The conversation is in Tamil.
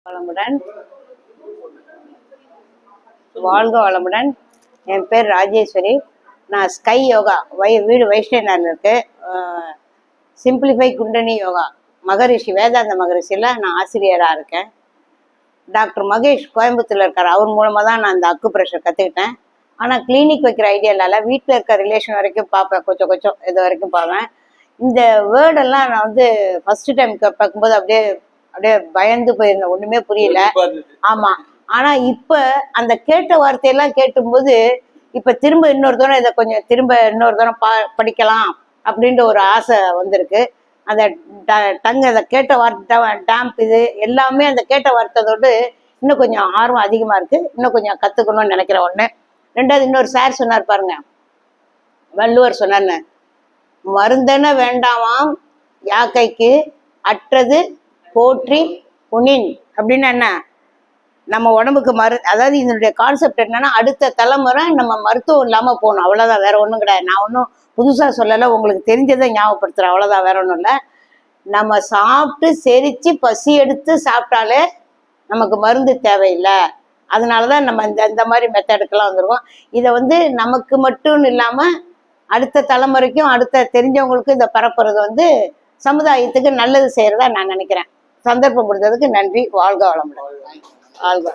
வளமுடன். வாழ்க வளமுடன். என் பேர் ராஜேஸ்வரி. நான் ஸ்கை யோகா வீடு வைஷ்ணவ் இருக்கு. சிம்பிளிஃபை குண்டனி யோகா மகரிஷி வேதாந்த மகரிஷியில் நான் ஆசிரியராக இருக்கேன். டாக்டர் மகேஷ் கோயம்புத்தூரில் இருக்கார். அவர் மூலமாக தான் நான் இந்த அக்கு ப்ரெஷர் கற்றுக்கிட்டேன். ஆனால் கிளினிக் வைக்கிற ஐடியா இல்லை, வீட்டில் இருக்க ரிலேஷன் வரைக்கும் பார்ப்பேன், கொஞ்சம் இது வரைக்கும் பார்ப்பேன். இந்த வேர்டெல்லாம் நான் வந்து ஃபஸ்ட்டு டைம் பார்க்கும்போது அப்படியே பயந்து போயிருந்தேன், ஒண்ணுமே புரியல. ஆமா, ஆனா இப்ப அந்த கேட்ட வார்த்தையெல்லாம் கேட்டும்போது இப்ப திரும்ப இன்னொரு தூரம் இதை கொஞ்சம் திரும்ப இன்னொரு தூரம் படிக்கலாம் அப்படின்ற ஒரு ஆசை வந்திருக்கு. அந்த அதை கேட்ட வார்த்தை டேம்ப் இது எல்லாமே அந்த கேட்ட வார்த்தையோடு இன்னும் கொஞ்சம் ஆர்வம் அதிகமா இருக்கு. இன்னும் கொஞ்சம் கத்துக்கணும்னு நினைக்கிறேன். ஒண்ணு. ரெண்டாவது, இன்னொரு சார் சொன்னார் பாருங்க, வள்ளுவர் சொன்னார்னு, மருந்தென வேண்டாமாம் யாக்கைக்கு அற்றது போற்றி உனின் அப்படின்னு. என்ன, நம்ம உடம்புக்கு அதாவது இதனுடைய கான்செப்ட் என்னன்னா, அடுத்த தலைமுறை நம்ம மருத்துவம் இல்லாம போகணும், அவ்வளவுதான், வேற ஒண்ணும் கிடையாது. நான் ஒன்றும் புதுசா சொல்லலை, உங்களுக்கு தெரிஞ்சதை ஞாபகப்படுத்துறேன், அவ்வளவுதான், வேற ஒன்றும் இல்லை. நம்ம சாப்பிட்டு செரிச்சு பசி எடுத்து சாப்பிட்டாலே நமக்கு மருந்து தேவையில்லை. அதனாலதான் நம்ம இந்த மாதிரி மெத்தடுக்கெல்லாம் வந்துருக்கோம். இதை வந்து நமக்கு மட்டும் இல்லாம அடுத்த தலைமுறைக்கும் அடுத்த தெரிஞ்சவங்களுக்கும் இதை பரப்புறது வந்து சமுதாயத்துக்கு நல்லது செய்யறதா நான் நினைக்கிறேன். சந்தர்ப்பம் கொடுத்ததுக்கு நன்றி. வாழ்க வளமுடன். வாழ்க.